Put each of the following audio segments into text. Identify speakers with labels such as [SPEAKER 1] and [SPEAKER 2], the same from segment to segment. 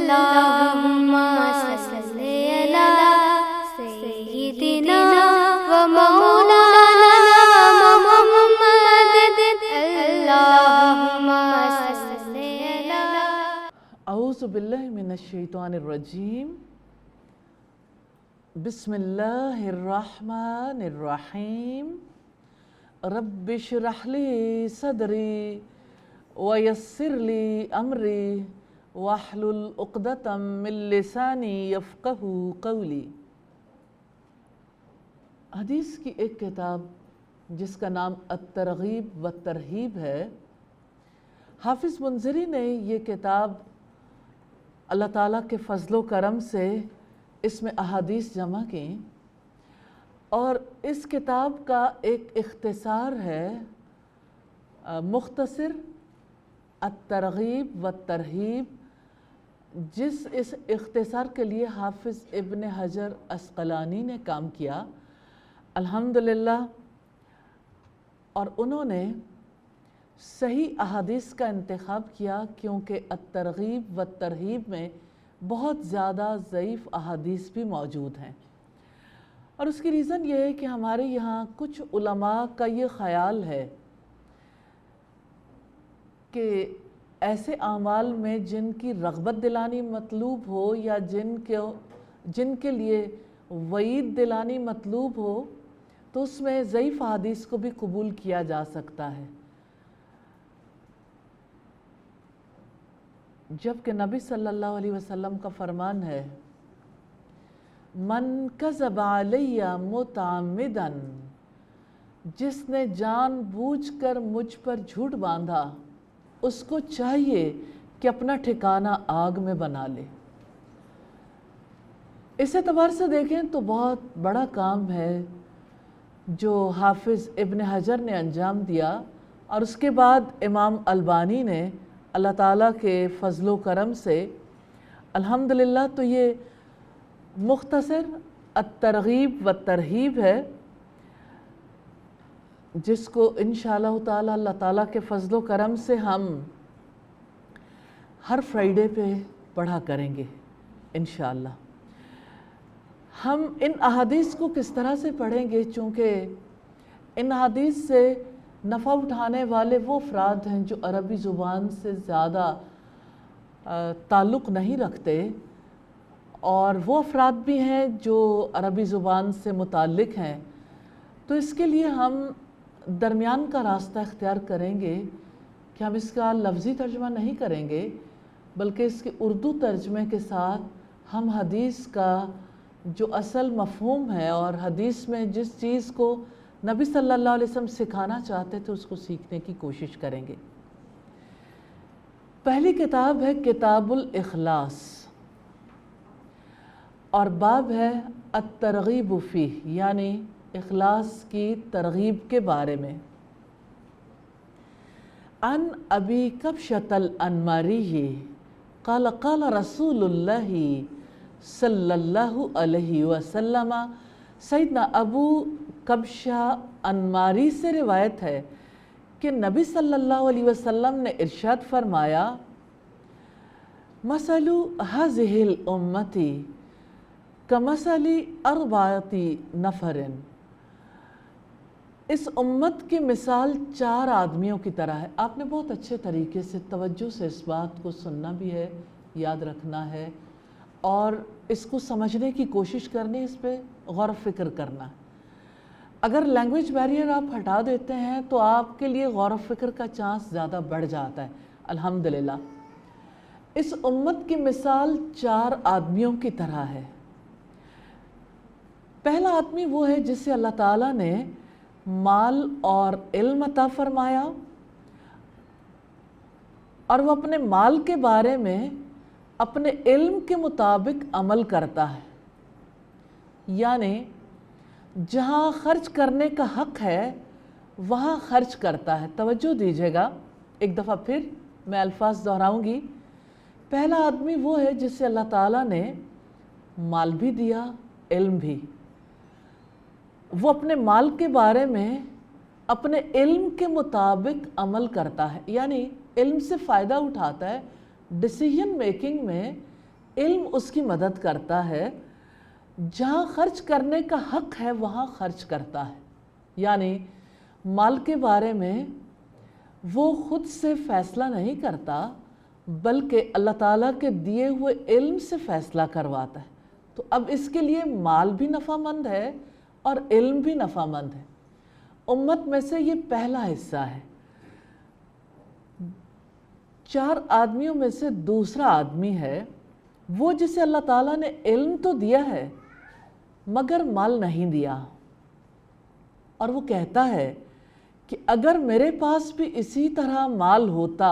[SPEAKER 1] اللهم صل على سيدنا ومولانا محمد اللهم صل على
[SPEAKER 2] اعوذ باللہ من الشیطان الرجیم بسم اللہ الرحمن الرحیم رب اشرح لی صدری ویسر لی امری واحلل عقدۃ من لسانی یفقہوا قولی۔ حدیث کی ایک کتاب جس کا نام الترغیب والترہیب ہے، حافظ منذری نے یہ کتاب اللہ تعالیٰ کے فضل و کرم سے اس میں احادیث جمع کی، اور اس کتاب کا ایک اختصار ہے مختصر الترغیب والترہیب، جس اس اختصار کے لیے حافظ ابن حجر عسقلانی نے کام کیا الحمدللہ، اور انہوں نے صحیح احادیث کا انتخاب کیا کیونکہ الترغیب والترہیب میں بہت زیادہ ضعیف احادیث بھی موجود ہیں۔ اور اس کی ریزن یہ ہے کہ ہمارے یہاں کچھ علماء کا یہ خیال ہے کہ ایسے اعمال میں جن کی رغبت دلانی مطلوب ہو یا جن کے لیے وعید دلانی مطلوب ہو تو اس میں ضعیف احادیث کو بھی قبول کیا جا سکتا ہے، جبکہ نبی صلی اللہ علیہ وسلم کا فرمان ہے من کذب علی متعمداً، جس نے جان بوجھ کر مجھ پر جھوٹ باندھا اس کو چاہیے کہ اپنا ٹھکانہ آگ میں بنا لے۔ اس اعتبار سے دیکھیں تو بہت بڑا کام ہے جو حافظ ابن حجر نے انجام دیا، اور اس کے بعد امام البانی نے اللہ تعالیٰ کے فضل و کرم سے الحمدللہ تو یہ مختصر الترغیب والترہیب ہے، جس کو انشاءاللہ تعالیٰ اللہ تعالیٰ کے فضل و کرم سے ہم ہر فرائیڈے پہ پڑھا کریں گے انشاءاللہ۔ ہم ان احادیث کو کس طرح سے پڑھیں گے؟ چونکہ ان احادیث سے نفع اٹھانے والے وہ افراد ہیں جو عربی زبان سے زیادہ تعلق نہیں رکھتے، اور وہ افراد بھی ہیں جو عربی زبان سے متعلق ہیں، تو اس کے لیے ہم درمیان کا راستہ اختیار کریں گے کہ ہم اس کا لفظی ترجمہ نہیں کریں گے، بلکہ اس کے اردو ترجمے کے ساتھ ہم حدیث کا جو اصل مفہوم ہے اور حدیث میں جس چیز کو نبی صلی اللہ علیہ وسلم سکھانا چاہتے تھے اس کو سیکھنے کی کوشش کریں گے۔ پہلی کتاب ہے کتاب الاخلاص، اور باب ہے الترغیب فیہ، یعنی اخلاص کی ترغیب کے بارے میں۔ عن ابی کبشۃ الانماری قال قال رسول اللہ صلی اللہ علیہ وسلم، سیدنا ابو کبشہ انماری سے روایت ہے کہ نبی صلی اللہ علیہ وسلم نے ارشاد فرمایا مثل هذه الامة کمثل اربعۃ نفر، اس امت کی مثال 4 آدمیوں کی طرح ہے۔ آپ نے بہت اچھے طریقے سے توجہ سے اس بات کو سننا بھی ہے، یاد رکھنا ہے، اور اس کو سمجھنے کی کوشش کرنی، اس پہ غور و فکر کرنا ہے۔ اگر لینگویج بیریئر آپ ہٹا دیتے ہیں تو آپ کے لیے غور و فکر کا چانس زیادہ بڑھ جاتا ہے الحمدللہ۔ اس امت کی مثال 4 آدمیوں کی طرح ہے۔ پہلا آدمی وہ ہے جسے اللہ تعالیٰ نے مال اور علم عطا فرمایا، اور وہ اپنے مال کے بارے میں اپنے علم کے مطابق عمل کرتا ہے، یعنی جہاں خرچ کرنے کا حق ہے وہاں خرچ کرتا ہے۔ توجہ دیجیے گا، ایک دفعہ پھر میں الفاظ دہراؤں گی۔ پہلا آدمی وہ ہے جسے اللہ تعالیٰ نے مال بھی دیا، علم بھی، وہ اپنے مال کے بارے میں اپنے علم کے مطابق عمل کرتا ہے، یعنی علم سے فائدہ اٹھاتا ہے ڈیسیژن میکنگ میں علم اس کی مدد کرتا ہے، جہاں خرچ کرنے کا حق ہے وہاں خرچ کرتا ہے، یعنی مال کے بارے میں وہ خود سے فیصلہ نہیں کرتا بلکہ اللہ تعالیٰ کے دیے ہوئے علم سے فیصلہ کرواتا ہے۔ تو اب اس کے لیے مال بھی نفع مند ہے اور علم بھی نفع مند ہے۔ امت میں سے یہ پہلا حصہ ہے۔ 4 آدمیوں میں سے دوسرا آدمی ہے وہ جسے اللہ تعالیٰ نے علم تو دیا ہے مگر مال نہیں دیا، اور وہ کہتا ہے کہ اگر میرے پاس بھی اسی طرح مال ہوتا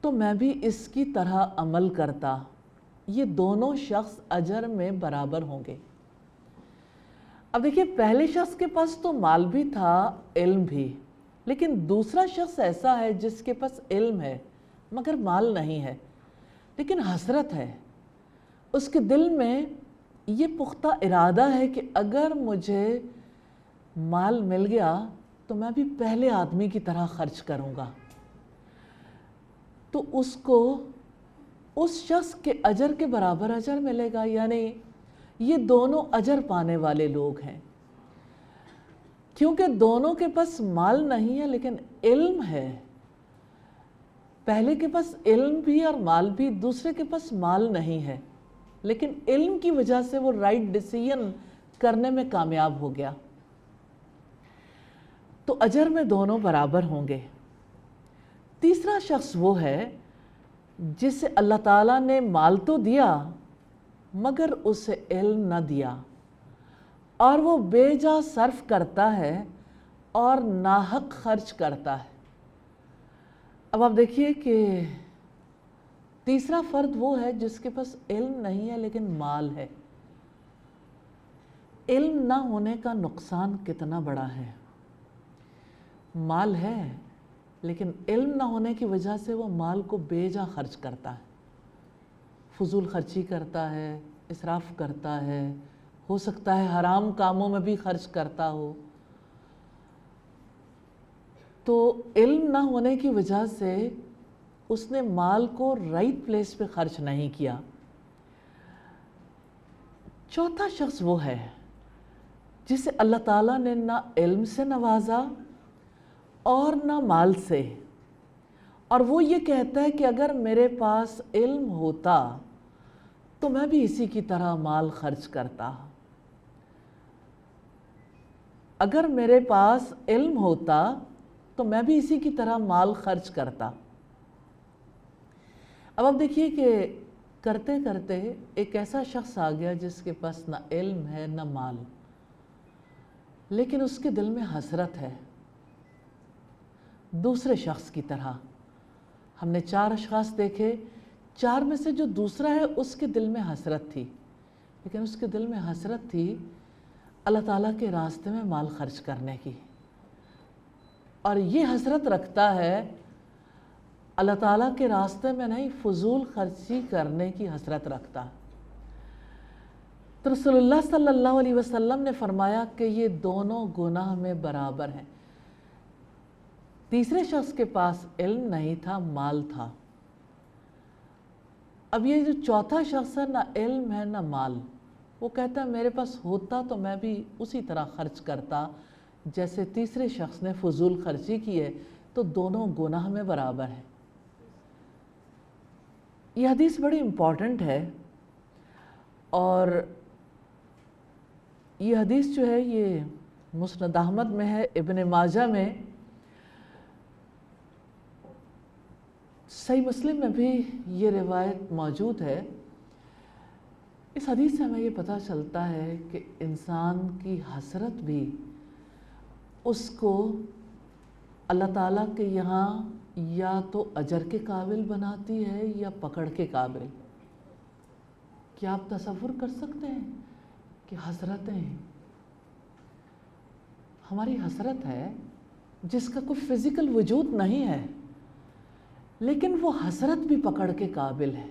[SPEAKER 2] تو میں بھی اس کی طرح عمل کرتا۔ یہ دونوں شخص اجر میں برابر ہوں گے۔ اب دیکھیے، پہلے شخص کے پاس تو مال بھی تھا، علم بھی، لیکن دوسرا شخص ایسا ہے جس کے پاس علم ہے مگر مال نہیں ہے، لیکن حسرت ہے۔ اس کے دل میں یہ پختہ ارادہ ہے کہ اگر مجھے مال مل گیا تو میں بھی پہلے آدمی کی طرح خرچ کروں گا، تو اس کو اس شخص کے اجر کے برابر اجر ملے گا، یعنی یہ دونوں اجر پانے والے لوگ ہیں۔ کیونکہ دونوں کے پاس مال نہیں ہے لیکن علم ہے۔ پہلے کے پاس علم بھی اور مال بھی، دوسرے کے پاس مال نہیں ہے، لیکن علم کی وجہ سے وہ رائٹ ڈیسیژن کرنے میں کامیاب ہو گیا، تو اجر میں دونوں برابر ہوں گے۔ تیسرا شخص وہ ہے جسے اللہ تعالیٰ نے مال تو دیا مگر اسے علم نہ دیا، اور وہ بے جا صرف کرتا ہے اور ناحق خرچ کرتا ہے۔ اب آپ دیکھیے کہ تیسرا فرد وہ ہے جس کے پاس علم نہیں ہے لیکن مال ہے۔ علم نہ ہونے کا نقصان کتنا بڑا ہے۔ مال ہے لیکن علم نہ ہونے کی وجہ سے وہ مال کو بے جا خرچ کرتا ہے، فضول خرچی کرتا ہے، اسراف کرتا ہے، ہو سکتا ہے حرام کاموں میں بھی خرچ کرتا ہو۔ تو علم نہ ہونے کی وجہ سے اس نے مال کو رائٹ پلیس پہ خرچ نہیں کیا۔ چوتھا شخص وہ ہے جسے اللہ تعالیٰ نے نہ علم سے نوازا اور نہ مال سے، اور وہ یہ کہتا ہے کہ اگر میرے پاس علم ہوتا تو میں بھی اسی کی طرح مال خرچ کرتا۔ اگر میرے پاس علم ہوتا تو میں بھی اسی کی طرح مال خرچ کرتا۔ اب آپ دیکھیے کہ کرتے کرتے ایک ایسا شخص آ گیا جس کے پاس نہ علم ہے نہ مال، لیکن اس کے دل میں حسرت ہے، دوسرے شخص کی طرح۔ ہم نے 4 اشخاص دیکھے، 4 میں سے جو دوسرا ہے اس کے دل میں حسرت تھی، لیکن اس کے دل میں حسرت تھی اللہ تعالیٰ کے راستے میں مال خرچ کرنے کی، اور یہ حسرت رکھتا ہے اللہ تعالیٰ کے راستے میں نہیں، فضول خرچی کرنے کی حسرت رکھتا۔ تو رسول اللہ صلی اللہ علیہ وسلم نے فرمایا کہ یہ دونوں گناہ میں برابر ہیں۔ تیسرے شخص کے پاس علم نہیں تھا، مال تھا۔ اب یہ جو چوتھا شخص ہے، نہ علم ہے نہ مال، وہ کہتا ہے میرے پاس ہوتا تو میں بھی اسی طرح خرچ کرتا جیسے تیسرے شخص نے فضول خرچی کی ہے، تو دونوں گناہ میں برابر ہیں۔ یہ حدیث بڑی امپورٹنٹ ہے، اور یہ حدیث جو ہے یہ مسند احمد میں ہے، ابن ماجہ میں، صحیح مسلم میں بھی یہ روایت موجود ہے۔ اس حدیث سے ہمیں یہ پتہ چلتا ہے کہ انسان کی حسرت بھی اس کو اللہ تعالیٰ کے یہاں یا تو اجر کے قابل بناتی ہے یا پکڑ کے قابل۔ کیا آپ تصور کر سکتے ہیں کہ حسرتیں، ہماری حسرت ہے جس کا کوئی فزیکل وجود نہیں ہے، لیکن وہ حسرت بھی پکڑ کے قابل ہے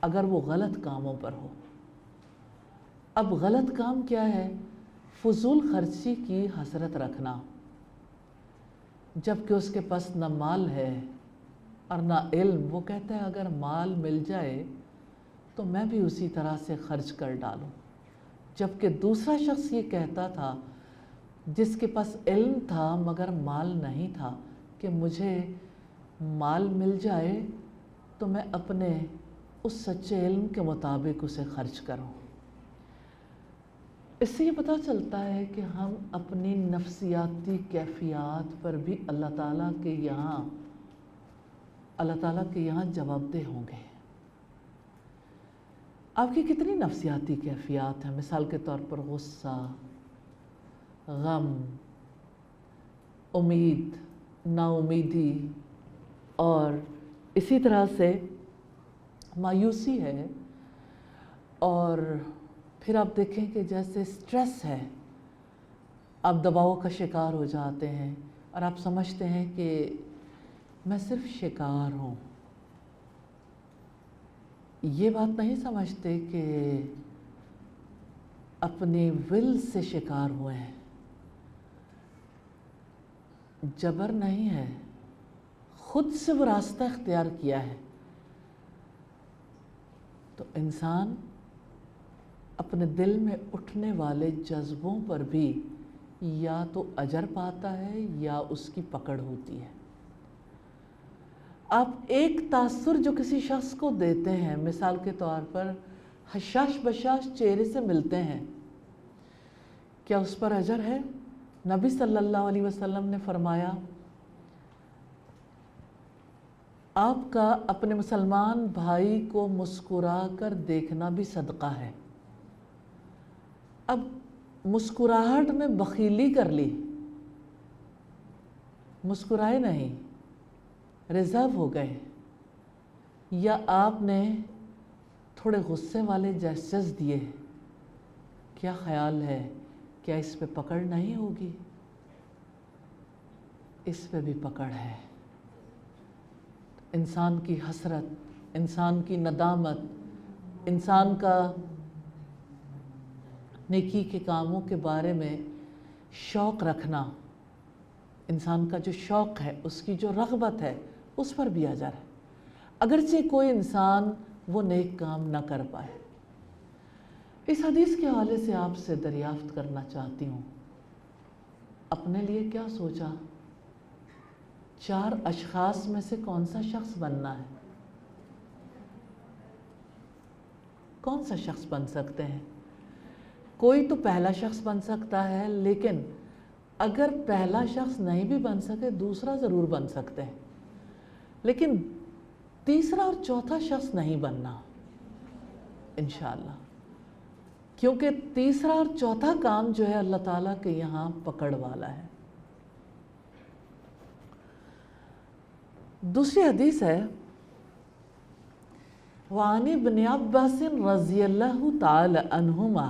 [SPEAKER 2] اگر وہ غلط کاموں پر ہو۔ اب غلط کام کیا ہے؟ فضول خرچی کی حسرت رکھنا، جبکہ اس کے پاس نہ مال ہے اور نہ علم۔ وہ کہتا ہے اگر مال مل جائے تو میں بھی اسی طرح سے خرچ کر ڈالوں. جبکہ دوسرا شخص یہ کہتا تھا جس کے پاس علم تھا مگر مال نہیں تھا کہ مجھے مال مل جائے تو میں اپنے اس سچے علم کے مطابق اسے خرچ کروں. اس سے یہ پتہ چلتا ہے کہ ہم اپنی نفسیاتی کیفیات پر بھی اللہ تعالیٰ کے یہاں جواب دہ ہوں گے. آپ کی کتنی نفسیاتی کیفیات ہیں؟ مثال کے طور پر غصہ، غم، امید، نا امیدی، اور اسی طرح سے مایوسی ہے. اور پھر آپ دیکھیں کہ جیسے سٹریس ہے، آپ دباؤ کا شکار ہو جاتے ہیں اور آپ سمجھتے ہیں کہ میں صرف شکار ہوں. یہ بات نہیں سمجھتے کہ اپنی ول سے شکار ہوئے ہیں. جبر نہیں ہے، خود سے وہ راستہ اختیار کیا ہے. تو انسان اپنے دل میں اٹھنے والے جذبوں پر بھی یا تو اجر پاتا ہے یا اس کی پکڑ ہوتی ہے. آپ ایک تاثر جو کسی شخص کو دیتے ہیں، مثال کے طور پر حشاش بشاش چہرے سے ملتے ہیں، کیا اس پر اجر ہے؟ نبی صلی اللہ علیہ وسلم نے فرمایا آپ کا اپنے مسلمان بھائی کو مسکرا کر دیکھنا بھی صدقہ ہے. اب مسکراہٹ میں بخیلی کر لی، مسکرائے نہیں، ریزرو ہو گئے، یا آپ نے تھوڑے غصے والے جیسچرز دیے، کیا خیال ہے کیا اس پہ پکڑ نہیں ہوگی؟ اس پہ بھی پکڑ ہے. انسان کی حسرت، انسان کی ندامت، انسان کا نیکی کے کاموں کے بارے میں شوق رکھنا، انسان کا جو شوق ہے، اس کی جو رغبت ہے، اس پر بھی اجر ہے، اگرچہ کوئی انسان وہ نیک کام نہ کر پائے. اس حدیث کے حوالے سے آپ سے دریافت کرنا چاہتی ہوں، اپنے لیے کیا سوچا؟ 4 اشخاص میں سے کون سا شخص بننا ہے؟ کون سا شخص بن سکتے ہیں؟ کوئی تو پہلا شخص بن سکتا ہے، لیکن اگر پہلا شخص نہیں بھی بن سکے دوسرا ضرور بن سکتے ہیں، لیکن تیسرا اور چوتھا شخص نہیں بننا انشاءاللہ، کیونکہ تیسرا اور چوتھا کام جو ہے اللہ تعالیٰ کے یہاں پکڑ والا ہے. دوسری حدیث ہے وعن ابن عباس رضی اللہ تعالی عنہما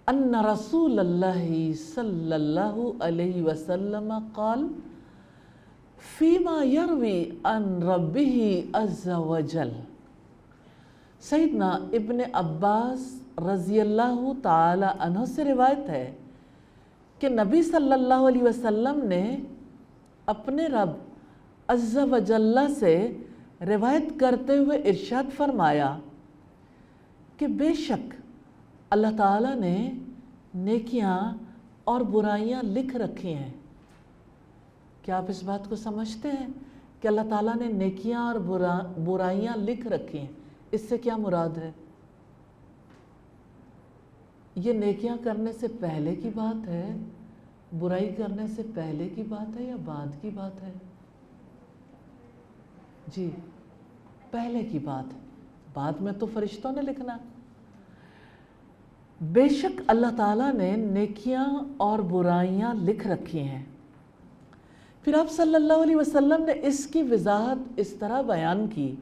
[SPEAKER 2] ان رسول اللہ صلی اللہ علیہ وسلم قال فیما یروی عن ربہ عز وجل. سیدنا ابن عباس رضی اللہ تعالی عنہ سے روایت ہے کہ نبی صلی اللہ علیہ وسلم نے اپنے رب عز و جل سے روایت کرتے ہوئے ارشاد فرمایا کہ بے شک اللہ تعالیٰ نے نیکیاں اور برائیاں لکھ رکھی ہیں. کیا آپ اس بات کو سمجھتے ہیں کہ اللہ تعالیٰ نے نیکیاں اور برائیاں لکھ رکھی ہیں؟ اس سے کیا مراد ہے؟ یہ نیکیاں کرنے سے پہلے کی بات ہے، برائی کرنے سے پہلے کی بات ہے یا بعد کی بات ہے؟ جی پہلے کی بات ہے، بعد میں تو فرشتوں نے لکھنا. بے شک اللہ تعالیٰ نے نیکیاں اور برائیاں لکھ رکھی ہیں. پھر آپ صلی اللہ علیہ وسلم نے اس کی وضاحت اس طرح بیان کی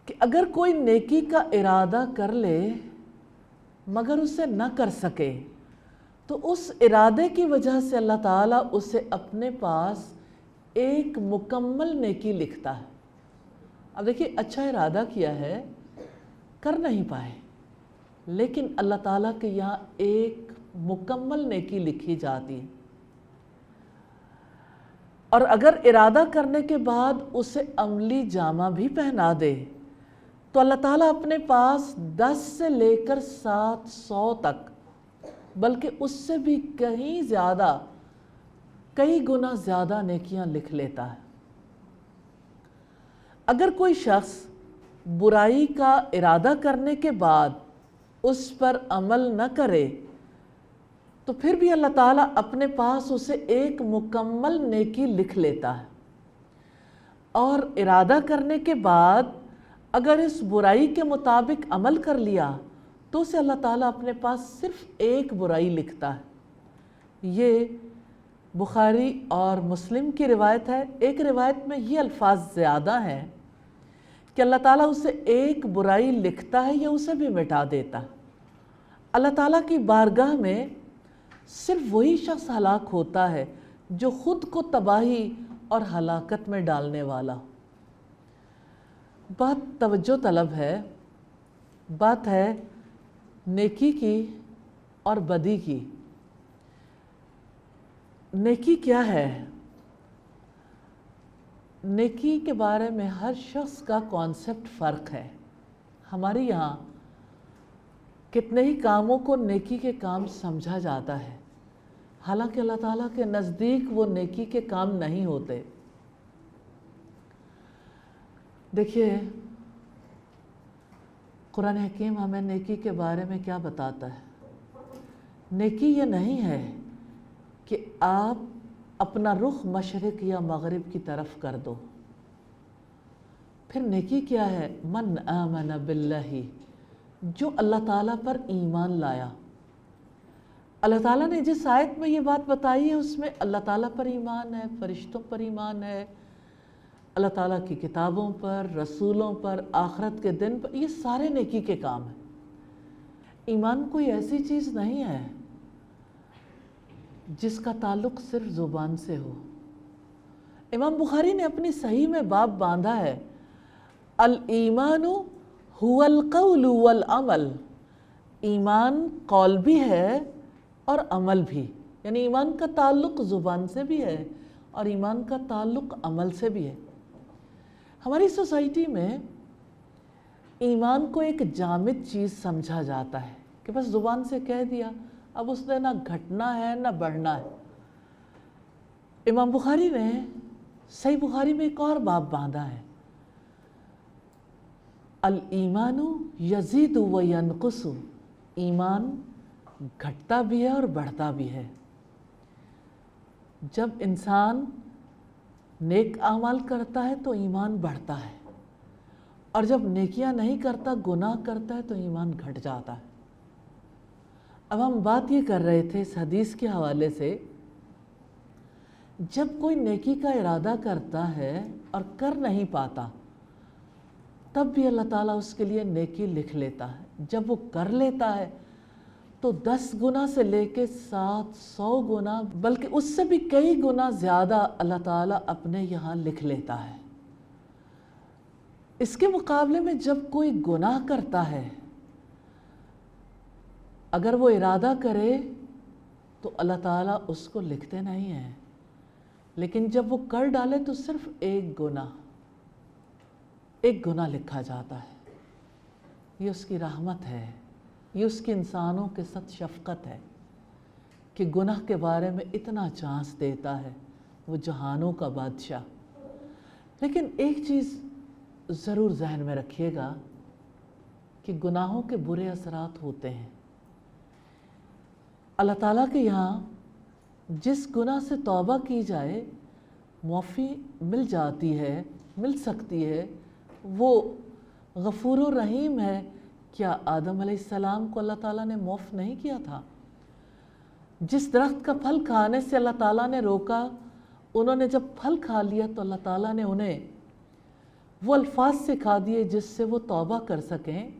[SPEAKER 2] کہ اگر کوئی نیکی کا ارادہ کر لے مگر اسے نہ کر سکے تو اس ارادے کی وجہ سے اللہ تعالیٰ اسے اپنے پاس ایک مکمل نیکی لکھتا ہے. اب دیکھیے اچھا ارادہ کیا ہے، کر نہیں پائے، لیکن اللہ تعالیٰ کے یہاں ایک مکمل نیکی لکھی جاتی ہے. اور اگر ارادہ کرنے کے بعد اسے عملی جامہ بھی پہنا دے تو اللہ تعالیٰ اپنے پاس 10 سے لے کر 700 تک، بلکہ اس سے بھی کہیں زیادہ، کئی گنا زیادہ نیکیاں لکھ لیتا ہے۔ اگر کوئی شخص برائی کا ارادہ کرنے کے بعد اس پر عمل نہ کرے تو پھر بھی اللہ تعالیٰ اپنے پاس اسے ایک مکمل نیکی لکھ لیتا ہے، اور ارادہ کرنے کے بعد اگر اس برائی کے مطابق عمل کر لیا تو اسے اللہ تعالیٰ اپنے پاس صرف ایک برائی لکھتا ہے۔ یہ بخاری اور مسلم کی روایت ہے۔ ایک روایت میں یہ الفاظ زیادہ ہیں کہ اللہ تعالیٰ اسے ایک برائی لکھتا ہے یا اسے بھی مٹا دیتا ہے۔ اللہ تعالیٰ کی بارگاہ میں صرف وہی شخص ہلاک ہوتا ہے جو خود کو تباہی اور ہلاکت میں ڈالنے والا۔ بات توجہ طلب ہے، بات ہے نیکی کی اور بدی کی۔ نیکی کیا ہے؟ نیکی کے بارے میں ہر شخص کا کانسیپٹ فرق ہے۔ ہمارے یہاں کتنے ہی کاموں کو نیکی کے کام سمجھا جاتا ہے، حالانکہ اللہ تعالیٰ کے نزدیک وہ نیکی کے کام نہیں ہوتے۔ دیکھیے قرآن حکیم ہمیں نیکی کے بارے میں کیا بتاتا ہے۔ نیکی یہ نہیں ہے کہ آپ اپنا رخ مشرق یا مغرب کی طرف کر دو۔ پھر نیکی کیا ہے؟ من آمن باللہ، جو اللہ تعالیٰ پر ایمان لایا۔ اللہ تعالیٰ نے جس آیت میں یہ بات بتائی ہے اس میں اللہ تعالیٰ پر ایمان ہے، فرشتوں پر ایمان ہے، اللہ تعالیٰ کی کتابوں پر، رسولوں پر، آخرت کے دن پر، یہ سارے نیکی کے کام ہیں۔ ایمان کوئی ایسی چیز نہیں ہے جس کا تعلق صرف زبان سے ہو۔ امام بخاری نے اپنی صحیح میں باب باندھا ہے، الایمان هو القول والعمل، ایمان قول بھی ہے اور عمل بھی، یعنی ایمان کا تعلق زبان سے بھی ہے اور ایمان کا تعلق عمل سے بھی ہے۔ ہماری سوسائٹی میں ایمان کو ایک جامد چیز سمجھا جاتا ہے کہ بس زبان سے کہہ دیا، اب اس نے نہ گھٹنا ہے نہ بڑھنا ہے۔ امام بخاری نے صحیح بخاری میں ایک اور باب باندھا ہے، الایمان یزید و ینقص، ایمان گھٹتا بھی ہے اور بڑھتا بھی ہے۔ جب انسان نیک اعمال کرتا ہے تو ایمان بڑھتا ہے، اور جب نیکیاں نہیں کرتا، گناہ کرتا ہے تو ایمان گھٹ جاتا ہے۔ اب ہم بات یہ کر رہے تھے اس حدیث کے حوالے سے، جب کوئی نیکی کا ارادہ کرتا ہے اور کر نہیں پاتا تب بھی اللہ تعالیٰ اس کے لیے نیکی لکھ لیتا ہے۔ جب وہ کر لیتا ہے تو 10 گنا سے لے کے 700 گنا، بلکہ اس سے بھی کئی گنا زیادہ اللہ تعالیٰ اپنے یہاں لکھ لیتا ہے۔ اس کے مقابلے میں جب کوئی گناہ کرتا ہے، اگر وہ ارادہ کرے تو اللہ تعالیٰ اس کو لکھتے نہیں ہیں، لیکن جب وہ کر ڈالے تو صرف ایک گناہ لکھا جاتا ہے۔ یہ اس کی رحمت ہے، یہ اس کی انسانوں کے ساتھ شفقت ہے کہ گناہ کے بارے میں اتنا چانس دیتا ہے، وہ جہانوں کا بادشاہ۔ لیکن ایک چیز ضرور ذہن میں رکھیے گا کہ گناہوں کے برے اثرات ہوتے ہیں۔ اللہ تعالیٰ کے یہاں جس گناہ سے توبہ کی جائے معافی مل جاتی ہے، مل سکتی ہے، وہ غفور و رحیم ہے۔ کیا آدم علیہ السلام کو اللہ تعالیٰ نے معاف نہیں کیا تھا؟ جس درخت کا پھل کھانے سے اللہ تعالیٰ نے روکا، انہوں نے جب پھل کھا لیا تو اللہ تعالیٰ نے انہیں وہ الفاظ سکھا دیے جس سے وہ توبہ کر سکیں،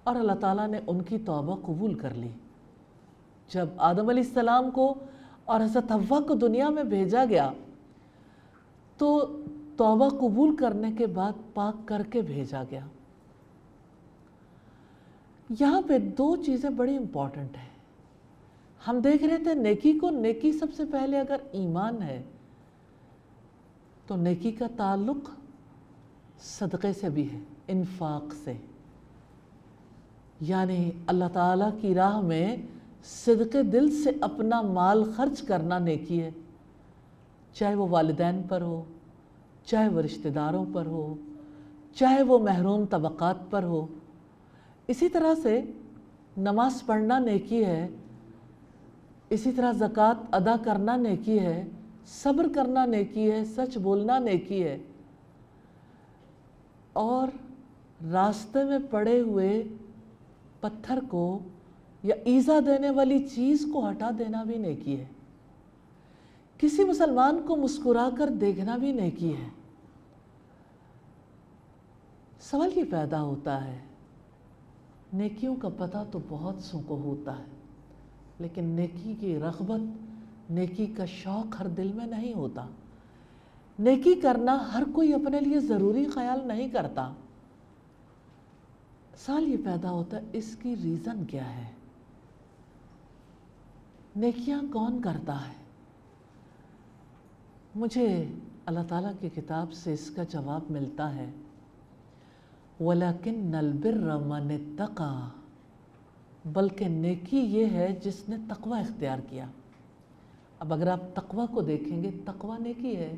[SPEAKER 2] اور اللہ تعالیٰ نے ان کی توبہ قبول کر لی۔ جب آدم علیہ السلام کو اور حضرت حوا کو دنیا میں بھیجا گیا تو توبہ قبول کرنے کے بعد پاک کر کے بھیجا گیا۔ یہاں پہ 2 چیزیں بڑی امپورٹنٹ ہیں۔ ہم دیکھ رہے تھے نیکی کو، نیکی سب سے پہلے اگر ایمان ہے تو نیکی کا تعلق صدقے سے بھی ہے، انفاق سے۔ یعنی اللہ تعالیٰ کی راہ میں صدق دل سے اپنا مال خرچ کرنا نیکی ہے، چاہے وہ والدین پر ہو، چاہے وہ رشتہ داروں پر ہو، چاہے وہ محروم طبقات پر ہو۔ اسی طرح سے نماز پڑھنا نیکی ہے، اسی طرح زکوٰۃ ادا کرنا نیکی ہے، صبر کرنا نیکی ہے، سچ بولنا نیکی ہے، اور راستے میں پڑے ہوئے پتھر کو یا ایذا دینے والی چیز کو ہٹا دینا بھی نیکی ہے، کسی مسلمان کو مسکرا کر دیکھنا بھی نیکی ہے۔ سوال یہ پیدا ہوتا ہے، نیکیوں کا پتہ تو بہت سو کو ہوتا ہے، لیکن نیکی کی رغبت، نیکی کا شوق ہر دل میں نہیں ہوتا۔ نیکی کرنا ہر کوئی اپنے لیے ضروری خیال نہیں کرتا۔ سوال یہ پیدا ہوتا ہے، اس کی ریزن کیا ہے؟ نیکیاں کون کرتا ہے؟ مجھے اللہ تعالیٰ کی کتاب سے اس کا جواب ملتا ہے، وَلَكِنَّ الْبِرَّ مَنِ اتَّقَى، بلکہ نیکی یہ ہے جس نے تقوی اختیار کیا۔ اب اگر آپ تقوی کو دیکھیں گے، تقوی نیکی ہے۔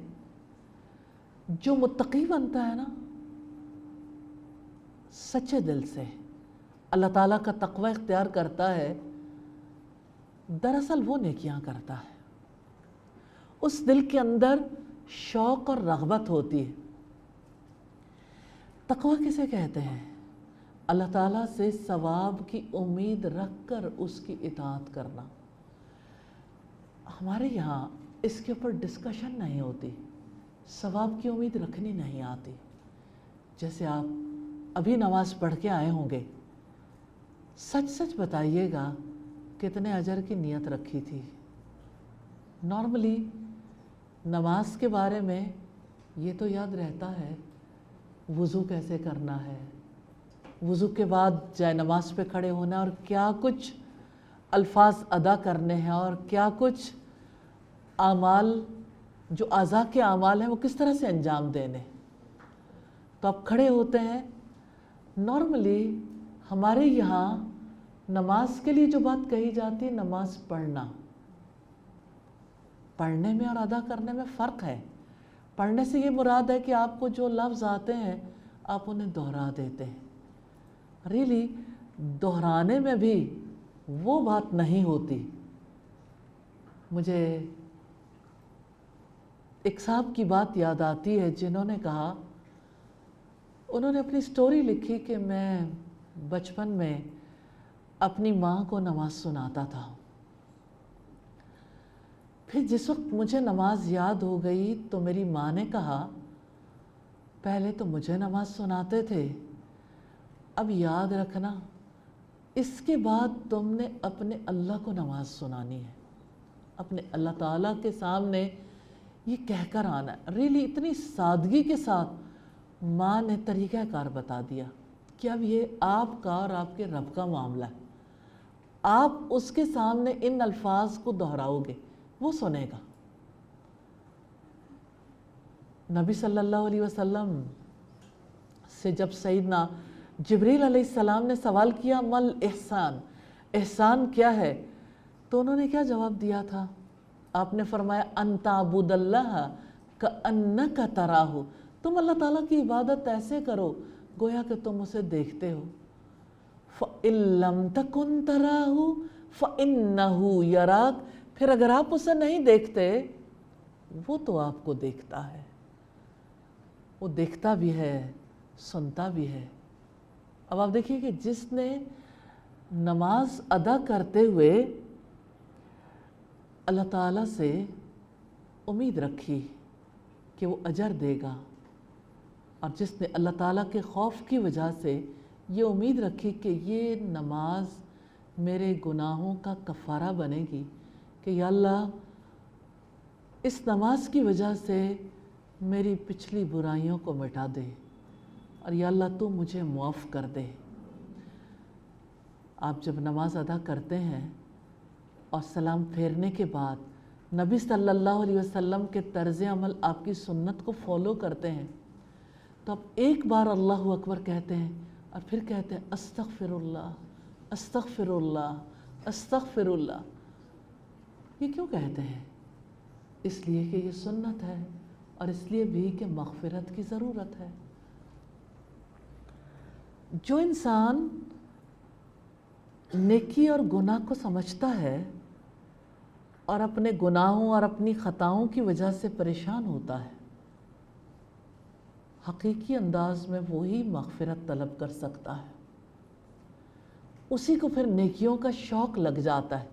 [SPEAKER 2] جو متقی بنتا ہے نا سچے دل سے، اللہ تعالیٰ کا تقوی اختیار کرتا ہے، دراصل وہ نیکیاں کرتا ہے، اس دل کے اندر شوق اور رغبت ہوتی ہے۔ تقوی کسے کہتے ہیں؟ اللہ تعالیٰ سے ثواب کی امید رکھ کر اس کی اطاعت کرنا۔ ہمارے یہاں اس کے اوپر ڈسکشن نہیں ہوتی، ثواب کی امید رکھنی نہیں آتی۔ جیسے آپ ابھی نماز پڑھ کے آئے ہوں گے، سچ سچ بتائیے گا کتنے اجر کی نیت رکھی تھی؟ نارملی نماز کے بارے میں یہ تو یاد رہتا ہے، وضو کیسے کرنا ہے، وضو کے بعد جائے نماز پہ کھڑے ہونا، اور کیا کچھ الفاظ ادا کرنے ہیں، اور کیا کچھ اعمال جو اعضاء کے اعمال ہیں وہ کس طرح سے انجام دینے۔ تو آپ کھڑے ہوتے ہیں۔ نارملی ہمارے یہاں نماز کے لیے جو بات کہی جاتی ہے، نماز پڑھنا، پڑھنے میں اور ادا کرنے میں فرق ہے۔ پڑھنے سے یہ مراد ہے کہ آپ کو جو لفظ آتے ہیں آپ انہیں دہرا دیتے ہیں۔ ریلی دہرانے میں بھی وہ بات نہیں ہوتی۔ مجھے ایک صاحب کی بات یاد آتی ہے جنہوں نے کہا، انہوں نے اپنی سٹوری لکھی کہ میں بچپن میں اپنی ماں کو نماز سناتا تھا، پھر جس وقت مجھے نماز یاد ہو گئی تو میری ماں نے کہا، پہلے تو مجھے نماز سناتے تھے، اب یاد رکھنا اس کے بعد تم نے اپنے اللہ کو نماز سنانی ہے، اپنے اللہ تعالیٰ کے سامنے یہ کہہ کر آنا ہے۔ ریلی اتنی سادگی کے ساتھ ماں نے طریقہ کار بتا دیا کہ اب یہ آپ کا اور آپ کے رب کا معاملہ ہے، آپ اس کے سامنے ان الفاظ کو دہراؤ گے، وہ سنے گا۔ نبی صلی اللہ علیہ وسلم سے جب سیدنا جبریل علیہ السلام نے سوال کیا، مل احسان، احسان کیا ہے، تو انہوں نے کیا جواب دیا تھا؟ آپ نے فرمایا، ان تعبد اللہ کأنک تراہ، تم اللہ تعالیٰ کی عبادت ایسے کرو گویا کہ تم اسے دیکھتے ہو۔ فَإِن لَمْ تَكُنْ تَرَاهُ فَإِنَّهُ يَرَاكَ، پھر اگر آپ اسے نہیں دیکھتے وہ تو آپ کو دیکھتا ہے، وہ دیکھتا بھی ہے، سنتا بھی ہے۔ اب آپ دیکھیے کہ جس نے نماز ادا کرتے ہوئے اللہ تعالیٰ سے امید رکھی کہ وہ اجر دے گا، اور جس نے اللہ تعالیٰ کے خوف کی وجہ سے یہ امید رکھی کہ یہ نماز میرے گناہوں کا کفارہ بنے گی، کہ یا اللہ اس نماز کی وجہ سے میری پچھلی برائیوں کو مٹا دے، اور یا اللہ تو مجھے معاف کر دے۔ آپ جب نماز ادا کرتے ہیں اور سلام پھیرنے کے بعد نبی صلی اللہ علیہ وسلم کے طرز عمل، آپ کی سنت کو فالو کرتے ہیں، تو آپ ایک بار اللہ اکبر کہتے ہیں اور پھر کہتے ہیں استغفر اللہ استغفراللہ استغفراللہ. یہ کیوں کہتے ہیں؟ اس لیے کہ یہ سنت ہے اور اس لیے بھی کہ مغفرت کی ضرورت ہے. جو انسان نیکی اور گناہ کو سمجھتا ہے اور اپنے گناہوں اور اپنی خطاؤں کی وجہ سے پریشان ہوتا ہے، حقیقی انداز میں وہی مغفرت طلب کر سکتا ہے. اسی کو پھر نیکیوں کا شوق لگ جاتا ہے،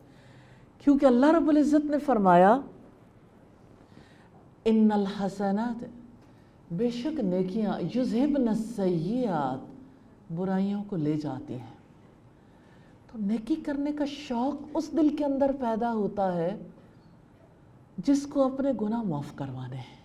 [SPEAKER 2] کیونکہ اللہ رب العزت نے فرمایا ان الحسنات، بے شک نیکیاں یذہبن السیئات، برائیوں کو لے جاتی ہیں. تو نیکی کرنے کا شوق اس دل کے اندر پیدا ہوتا ہے جس کو اپنے گناہ معاف کروانے ہیں.